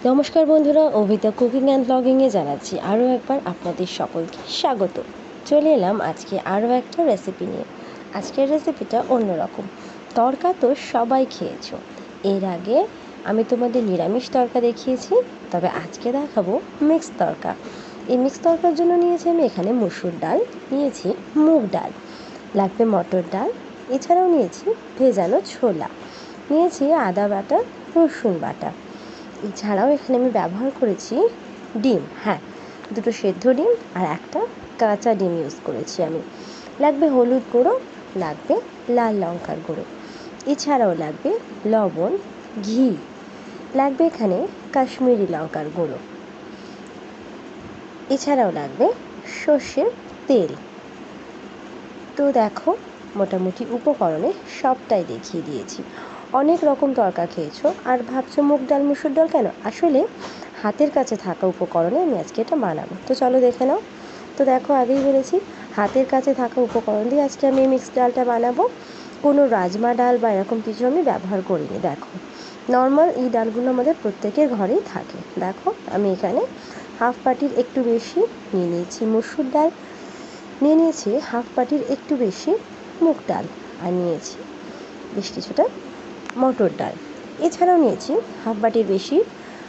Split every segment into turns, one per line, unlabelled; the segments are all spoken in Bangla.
নমস্কার বন্ধুরা, অভিতা কুকিং অ্যান্ড ব্লগিংয়ে জানাচ্ছি আরও একবার আপনাদের সকলকে স্বাগত। চলে এলাম আজকে আরও একটা রেসিপি নিয়ে। আজকের রেসিপিটা অন্যরকম। তড়কা তো সবাই খেয়েছো, এর আগে আমি তোমাদের নিরামিষ তড়কা দেখিয়েছি, তবে আজকে দেখাবো মিক্স তড়কা। এই মিক্স তড়কার জন্য নিয়েছি আমি এখানে মসুর ডাল, নিয়েছি মুগ ডাল, লাগবে মটর ডাল, এছাড়াও নিয়েছি ভেজানো ছোলা, নিয়েছি আদা বাটা, রসুন বাটা। এছাড়াও এখানে আমি ব্যবহার করেছি ডিম, দুটো সেদ্ধ ডিম আর একটা কাঁচা ডিম ইউজ করেছি আমি। লাগবে হলুদ গুঁড়ো, লাগবে লাল লঙ্কার গুঁড়ো, এছাড়াও লাগবে লবণ, ঘি, লাগবে এখানে কাশ্মীরি লঙ্কার গুঁড়ো, এছাড়াও লাগবে সর্ষের তেল। তো দেখো, মোটামুটি উপকরণে সবটাই দেখিয়ে দিয়েছি। অনেক রকম তড়কা খেয়েছো আর ভাবছো মুগ ডাল মুসুর ডাল কেন, আসলে হাতের কাছে থাকা উপকরণে আমি আজকে এটা বানাবো। তো চলো দেখে নাও। তো দেখো, আগেই বলেছি হাতের কাছে থাকা উপকরণ দিয়ে আজকে আমি মিক্সড ডালটা বানাবো। কোনো রাজমা ডাল বা এরকম কিছু আমি ব্যবহার করিনি। দেখো, নর্মাল এই ডালগুলো আমাদের প্রত্যেকের ঘরেই থাকে। দেখো, আমি এখানে হাফ বাটির একটু বেশি নিয়ে নিয়েছি মসুর ডাল, নিয়ে নিয়েছি হাফ বাটির একটু বেশি মুগ ডাল, আর নিয়েছি বেশ কিছুটা মটর ডাল, এছাড়াও নিয়েছি হাফ বাটির বেশি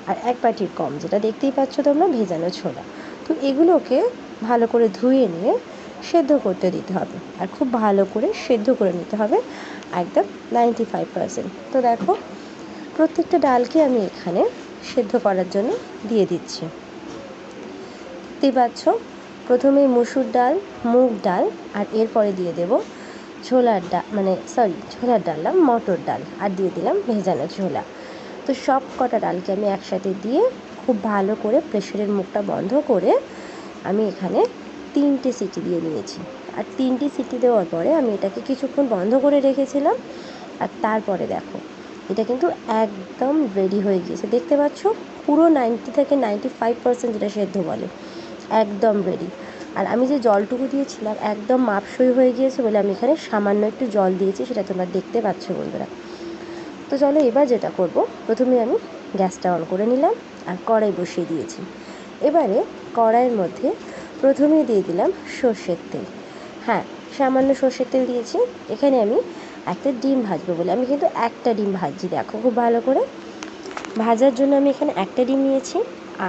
আর এক বাটির কম, যেটা দেখতেই পাচ্ছ তোমরা, ভেজানো ছোলা। তো এগুলোকে ভালো করে ধুয়ে নিয়ে সেদ্ধ করতে দিতে হবে, আর খুব ভালো করে সেদ্ধ করে নিতে হবে, একদম 95%। তো দেখো, প্রত্যেকটা ডালকে আমি এখানে সেদ্ধ করার জন্য দিয়ে দিচ্ছি। দেখতেই পাচ্ছ, প্রথমে মসুর ডাল, মুগ ডাল, আর এরপরে দিয়ে দেব ছোলার ডাল না, মটর ডাল, আর দিয়ে দিলাম ভেজানো ছোলা। তো সব কটা ডালকে আমি একসাথে দিয়ে খুব ভালো করে প্রেশারের মুখটা বন্ধ করে আমি এখানে 3টে সিটি দিয়ে নিয়েছি। আর 3টে সিটি দেওয়ার পরে আমি এটাকে কিছুক্ষণ বন্ধ করে রেখেছিলাম। আর তারপরে দেখো, এটা কিন্তু একদম রেডি হয়ে গিয়েছে। দেখতে পাচ্ছ, পুরো 90 থেকে 95% যেটা সেদ্ধ বলে, একদম রেডি। আর আমি যে জলটুকু দিয়েছিলাম একদম মাপসই হয়ে গিয়েছে বলে আমি এখানে সামান্য একটু জল দিয়েছি, সেটা তোমরা দেখতে পাচ্ছ বন্ধুরা। তো চলো, এবার যেটা করব, প্রথমে আমি গ্যাসটা অন করে নিলাম আর কড়াই বসিয়ে দিয়েছি। এবারে কড়াইয়ের মধ্যে প্রথমেই দিয়ে দিলাম সর্ষের তেল। সামান্য সর্ষের তেল দিয়েছি। এখানে আমি একটা ডিম ভাজবো বলে আমি কিন্তু একটা ডিম ভাজছি। দেখো, খুব ভালো করে ভাজার জন্য আমি এখানে একটা ডিম নিয়েছি।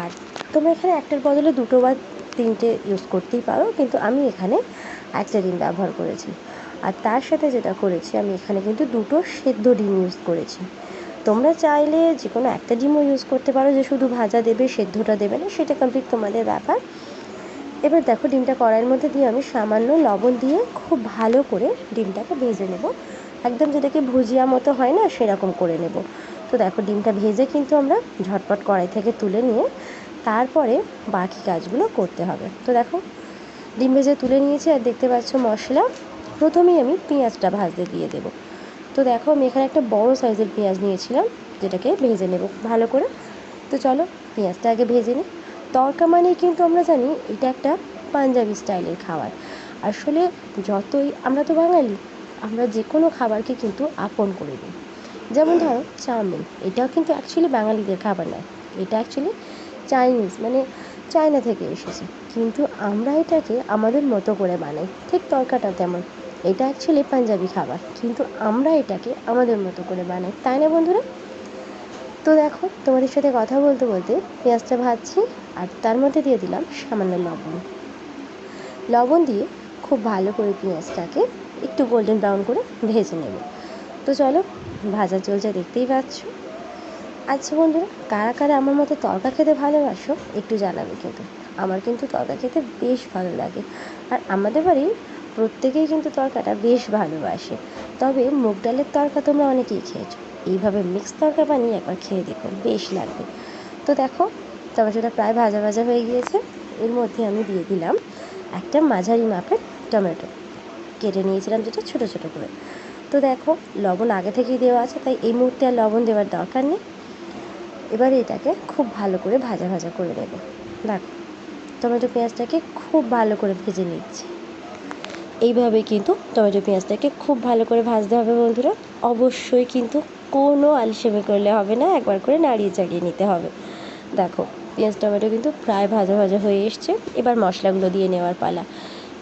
আর তোমরা এখানে একটার বদলে 2টো বা 3টে ইউজ করতেই পারো, কিন্তু আমি এখানে একটা ডিম ব্যবহার করেছি। আর তার সাথে যেটা করেছি, আমি এখানে কিন্তু 2টো সেদ্ধ ডিম ইউজ করেছি। তোমরা চাইলে যে কোনো একটা ডিমও ইউজ করতে পারো, যে শুধু ভাজা দেবে সেদ্ধটা দেবে না, সেটা কমপ্লিট তোমাদের ব্যাপার। এবার দেখো, ডিমটা কড়াইয়ের মধ্যে দিয়ে আমি সামান্য লবণ দিয়ে খুব ভালো করে ডিমটাকে ভেজে নেব, একদম যেটাকে ভুজিয়া মতো হয় না, সেরকম করে নেব। তো দেখো, ডিমটা ভেজে কিন্তু আমরা ঝটপট কড়াই থেকে তুলে নিয়ে তারপরে বাকি কাজগুলো করতে হবে। তো দেখো, ডিম ভেজে তুলে নিয়েছি। আর দেখতে পাচ্ছ মশলা, প্রথমেই আমি পেঁয়াজটা ভাজতে দিয়ে দেবো। তো দেখো, আমি এখানে একটা বড় সাইজের পেঁয়াজ নিয়েছিলাম, যেটাকে ভেজে নেব ভালো করে। তো চলো, পেঁয়াজটা আগে ভেজে নিই। তড়কা মানেই কিন্তু আমরা জানি এটা একটা পাঞ্জাবি স্টাইলের খাবার। আসলে যতই, আমরা তো বাঙালি, আমরা যে কোনো খাবারকে কিন্তু আপন করে নিই। যেমন ধরো চাউমিন, এটাও কিন্তু অ্যাকচুয়ালি বাঙালিদের খাবার নয়, এটা অ্যাকচুয়ালি চাইনিজ, মানে চায়না থেকে এসেছে, কিন্তু আমরা এটাকে আমাদের মতো করে বানাই। ঠিক তড়কাটা তেমন, এটা অ্যাকচুয়ালি পাঞ্জাবি খাবার, কিন্তু আমরা এটাকে আমাদের মতো করে বানাই, তাই না বন্ধুরা? তো দেখো, তোমাদের সাথে কথা বলতে বলতে পেঁয়াজটা ভাজছি, আর তার মধ্যে দিয়ে দিলাম সামান্য লবণ দিয়ে খুব ভালো করে পেঁয়াজটাকে একটু গোল্ডেন ব্রাউন করে ভেজে নেব। তো চলো, ভাজা চলছে, দেখতেই পাচ্ছ। আচ্ছা বন্ধুরা, কারা কারা আমার মতো তড়কা খেতে ভালোবাসো একটু জানাবে কিন্তু। আমার কিন্তু তড়কা খেতে বেশ ভালো লাগে, আর আমাদের বাড়ির প্রত্যেকেই কিন্তু তড়কাটা বেশ ভালোবাসে। তবে মুগ ডালের তড়কা তোমরা অনেকেই খেয়েছো, এইভাবে মিক্স তড়কা বানিয়ে একবার খেয়ে দেখো, বেশ লাগবে। তো দেখো, টমেটোটা প্রায় ভাজা ভাজা হয়ে গিয়েছে। এর মধ্যে আমি দিয়ে দিলাম একটা মাঝারি মাপের টমেটো, কেটে নিয়েছিলাম যেটা ছোটো ছোটো করে। তো দেখো, লবণ আগে থেকেই দেওয়া আছে, তাই এই মুহূর্তে আর লবণ দেওয়ার দরকার নেই। এবারে এটাকে খুব ভালো করে ভাজা ভাজা করে নেব। দেখো, টমেটো পেঁয়াজটাকে খুব ভালো করে ভেজে নিচ্ছি। এইভাবে কিন্তু টমেটো পেঁয়াজটাকে খুব ভালো করে ভাজতে হবে বন্ধুরা। অবশ্যই কিন্তু কোনো আলসেমি করলে হবে না, একবার করে নাড়িয়ে চাড়িয়ে নিতে হবে। দেখো পেঁয়াজ টমেটো কিন্তু প্রায় ভাজা ভাজা হয়ে এসছে। এবার মশলাগুলো দিয়ে নেওয়ার পালা।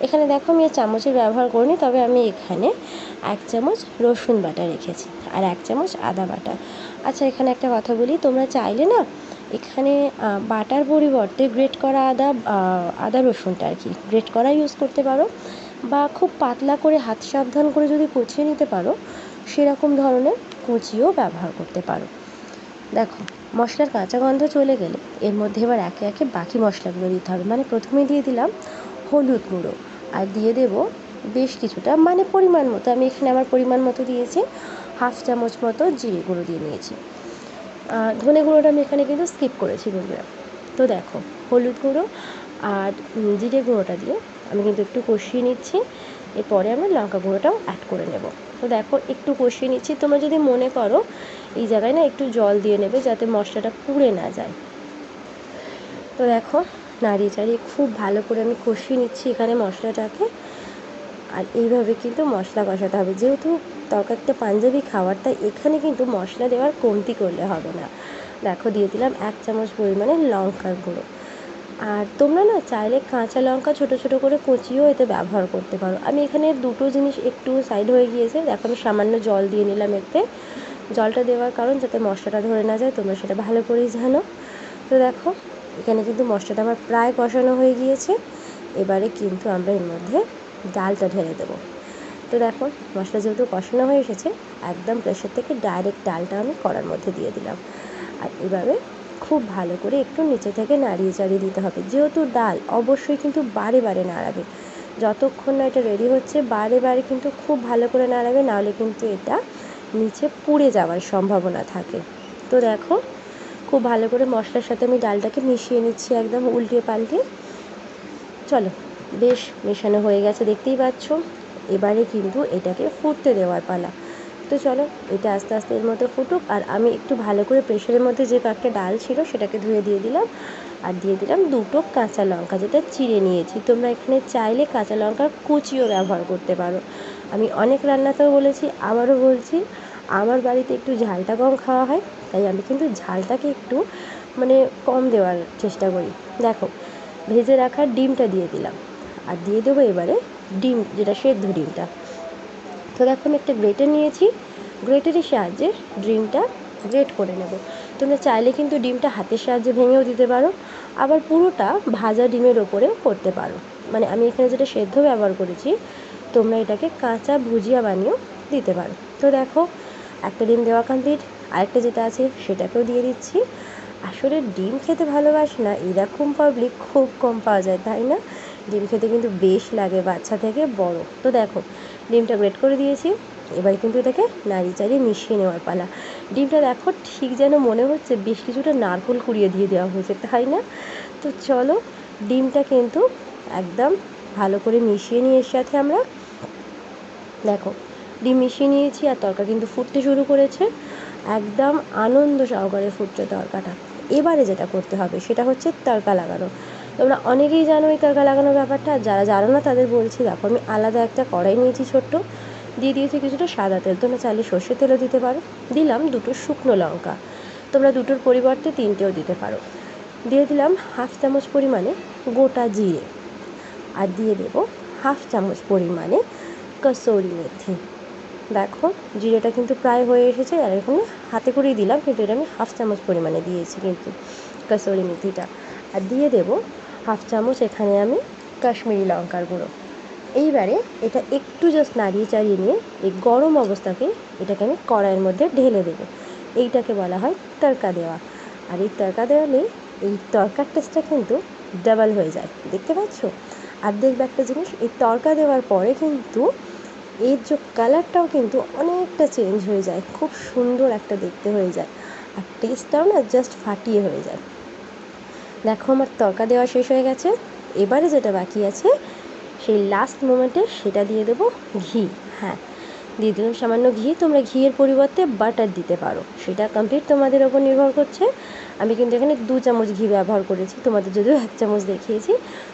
এখানে দেখো আমি চামচের ব্যবহার করিনি, তবে আমি এখানে 1 চামচ রসুন বাটা রেখেছি আর 1 চামচ আদা বাটা। আচ্ছা, এখানে একটা কথা বলি, তোমরা চাইলে না এখানে বাটার পরিবর্তে গ্রেট করা আদা রসুনটা আর কি গ্রেট করা ইউজ করতে পারো, বা খুব পাতলা করে হাত সাবধান করে যদি কুচিয়ে নিতে পারো সেরকম ধরনের কুচিও ব্যবহার করতে পারো। দেখো মশলার কাঁচা গন্ধ চলে গেলে এর মধ্যে এবার একে একে বাকি মশলাগুলো দিতে হবে। মানে প্রথমে দিয়ে দিলাম হলুদ গুঁড়ো, আর দিয়ে দেব বেশ কিছুটা, মানে পরিমাণ মতো, আমি এখানে আমার পরিমাণ মতো দিয়েছি, 1/2 চামচ মতো জিরে গুঁড়ো দিয়ে নিয়েছি। ধনে গুঁড়োটা আমি এখানে কিন্তু স্কিপ করেছি বন্ধুরা। তো দেখো হলুদ গুঁড়ো আর জিরে গুঁড়োটা দিয়ে আমি কিন্তু একটু কষিয়ে নিচ্ছি। এরপরে আমরা লঙ্কা গুঁড়োটাও অ্যাড করে নেব। তো দেখো একটু কষিয়ে নিচ্ছি। তোমরা যদি মনে করো এই জায়গায় না একটু জল দিয়ে নেবে যাতে মশলাটা পুড়ে না যায়। তো দেখো নাড়িয়ে চাড়িয়ে খুব ভালো করে আমি কষিয়ে নিচ্ছি এখানে মশলাটাকে। আর এইভাবে কিন্তু মশলা কষাতে হবে, যেহেতু তরকারিটা পাঞ্জাবি খাবার, তাই এখানে কিন্তু মশলা দেওয়ার কমতি করলে হবে না। দেখো দিয়ে দিলাম 1 চামচ পরিমাণে লঙ্কার গুঁড়ো। আর তোমরা না চাইলে কাঁচা লঙ্কা ছোটো ছোটো করে কুচিয়েও এতে ব্যবহার করতে পারো। আমি এখানে দুটো জিনিস একটু সাইড হয়ে গিয়েছে, দেখো আমি সামান্য জল দিয়ে নিলাম এতে। জলটা দেওয়ার কারণ যাতে মশলাটা ধরে না যায়, তোমরা সেটা ভালো করেই জানো। তো দেখো এখানে কিন্তু মশলাটা আমার প্রায় কষানো হয়ে গিয়েছে। এবারে কিন্তু আমরা এর মধ্যে ডালটা ঢেলে দেবো। তো দেখো মশলা যেহেতু কষানো হয়ে এসেছে, একদম প্রেশার থেকে ডাইরেক্ট ডালটা আমি কড়ার মধ্যে দিয়ে দিলাম। আর এভাবে খুব ভালো করে একটু নিচে থেকে নাড়িয়ে চাড়িয়ে দিতে হবে। যেহেতু ডাল, অবশ্যই কিন্তু বারে বারে নাড়াবে, যতক্ষণ না এটা রেডি হচ্ছে বারে বারে কিন্তু খুব ভালো করে নাড়াবে, নাহলে কিন্তু এটা নিচে পুড়ে যাওয়ার সম্ভাবনা থাকে। তো দেখো খুব ভালো করে মশলার সাথে আমি ডালটাকে মিশিয়ে নিচ্ছি, একদম উল্টে পাল্টে। চলো বেশ মেশানো হয়ে গেছে দেখতেই পাচ্ছ। এবারে কিন্তু এটাকে ফুটতে দেওয়ার পালা। তো চলো এটা আস্তে আস্তে এর মধ্যে ফুটুক। আর আমি একটু ভালো করে প্রেশারের মধ্যে যে কয়েকটা ডাল ছিল সেটাকে ধুয়ে দিয়ে দিলাম। আর দিয়ে দিলাম 2টো কাঁচা লঙ্কা, যেটা চিড়ে নিয়েছি। তোমরা এখানে চাইলে কাঁচা লঙ্কার কুচিও ব্যবহার করতে পারো। আমি অনেক রান্নাতেও বলেছি, আবারও বলছি, আমার বাড়িতে একটু ঝালটা কম খাওয়া হয়, তাই আমি কিন্তু ঝালটাকে একটু মানে কম দেওয়ার চেষ্টা করি। দেখো ভেজে রাখা ডিমটা দিয়ে দিলাম, আর দিয়ে দেবো এবারে ডিম, যেটা সেদ্ধ ডিমটা। তো দেখো আমি একটা গ্রেটার নিয়েছি, গ্রেটারের সাহায্যে ডিমটা গ্রেট করে নেব। তোমরা চাইলে কিন্তু ডিমটা হাতের সাহায্যে ভেঙেও দিতে পারো, আবার পুরোটা ভাজা ডিমের ওপরেও করতে পারো। মানে আমি এখানে যেটা সেদ্ধ ব্যবহার করেছি, তোমরা এটাকে কাঁচা ভুজিয়া বানিয়েও দিতে পারো। তো দেখো একটা ডিম দেওয়া কমপ্লিট, আরেকটা যেটা আছে সেটাকেও দিয়ে দিচ্ছি। আসলে ডিম খেতে ভালোবাসে না এরকম পাবলিক খুব কম পাওয়া যায়, তাই না? ডিম খেতে কিন্তু বেশ লাগে বাচ্চা থেকে বড়। তো দেখো ডিমটা গ্রেট করে দিয়েছি, এবার কিন্তু এটাকে নাড়িয়ে চাড়িয়ে মিশিয়ে নেওয়ার পালা। ডিমটা দেখো ঠিক যেন মনে হচ্ছে বেশ কিছুটা নারকেল কুড়িয়ে দিয়ে দেওয়া হয়েছে, তাই না? তো চলো ডিমটা কিন্তু একদম ভালো করে মিশিয়ে নিয়ে এর সাথে আমরা, দেখো ডিম মিশিয়ে নিয়েছি আর তরকা কিন্তু ফুটতে শুরু করেছে, একদম আনন্দ সহকারে ফুটছে তরকাটা। এবারে যেটা করতে হবে সেটা হচ্ছে তড়কা লাগানো। তোমরা অনেকেই জানো এই তড়কা লাগানোর ব্যাপারটা, যারা জানো না তাদের বলছি। দেখো আমি আলাদা একটা কড়াই নিয়েছি ছোট্ট, দিয়ে দিয়েছি কিছুটা সাদা তেল, তোমরা চাইলে সর্ষের তেলও দিতে পারো। দিলাম 2টো শুকনো লঙ্কা, তোমরা 2টোর পরিবর্তে 3টেও দিতে পারো। দিয়ে দিলাম 1/2 চামচ পরিমাণে গোটা জিরে, আর দিয়ে দেবো 1/2 চামচ পরিমাণে কসুরি মেথি। দেখো জিরেটা কিন্তু প্রায় হয়ে এসেছে, আর এখানে হাতে করেই দিলাম, কিন্তু এটা আমি 1/2 চামচ পরিমাণে দিয়েছি কিন্তু কসুরি মেথিটা। আর দিয়ে দেবো 1/2 চামচ এখানে আমি কাশ্মীরি লঙ্কার গুঁড়ো। এইবারে এটা একটু জাস্ট নাড়িয়ে চাড়িয়ে নিয়ে এই গরম অবস্থাতেই এটাকে আমি কড়াইয়ের মধ্যে ঢেলে দেবো। এইটাকে বলা হয় তড়কা দেওয়া। আর এই তড়কা দেওয়ালে এই তড়কার টেস্টটা কিন্তু ডাবল হয়ে যায়, দেখতে পাচ্ছ? আর দেখবে একটা জিনিস, এই তড়কা দেওয়ার পরে কিন্তু এর যে কালারটাও কিন্তু অনেকটা চেঞ্জ হয়ে যায়, খুব সুন্দর একটা দেখতে হয়ে যায়, আর টেস্টটাও না জাস্ট ফাটিয়ে হয়ে যায়। দেখো আমার তড়কা দেওয়া শেষ হয়ে গেছে। এবারে যেটা বাকি আছে সেই লাস্ট মোমেন্টে সেটা দিয়ে দেবো ঘি। হ্যাঁ, দিয়ে দিলাম সামান্য ঘি, তোমরা ঘিয়ের পরিবর্তে বাটার দিতে পারো, সেটা কমপ্লিট তোমাদের ওপর নির্ভর করছে। আমি কিন্তু এখানে 2 চামচ ঘি ব্যবহার করেছি, তোমাদের যদিও 1 চামচ দেখিয়েছি।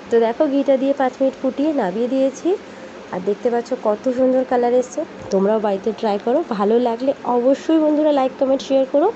তো দেখো ঘিটা দিয়ে 5 মিনিট ফুটিয়ে নামিয়ে দিয়েছি, আর দেখতে পাচ্ছ কত সুন্দর কালার এসছে। তোমরাও বাড়িতে ট্রাই করো, ভালো লাগলে অবশ্যই বন্ধুরা লাইক কমেন্ট শেয়ার করো।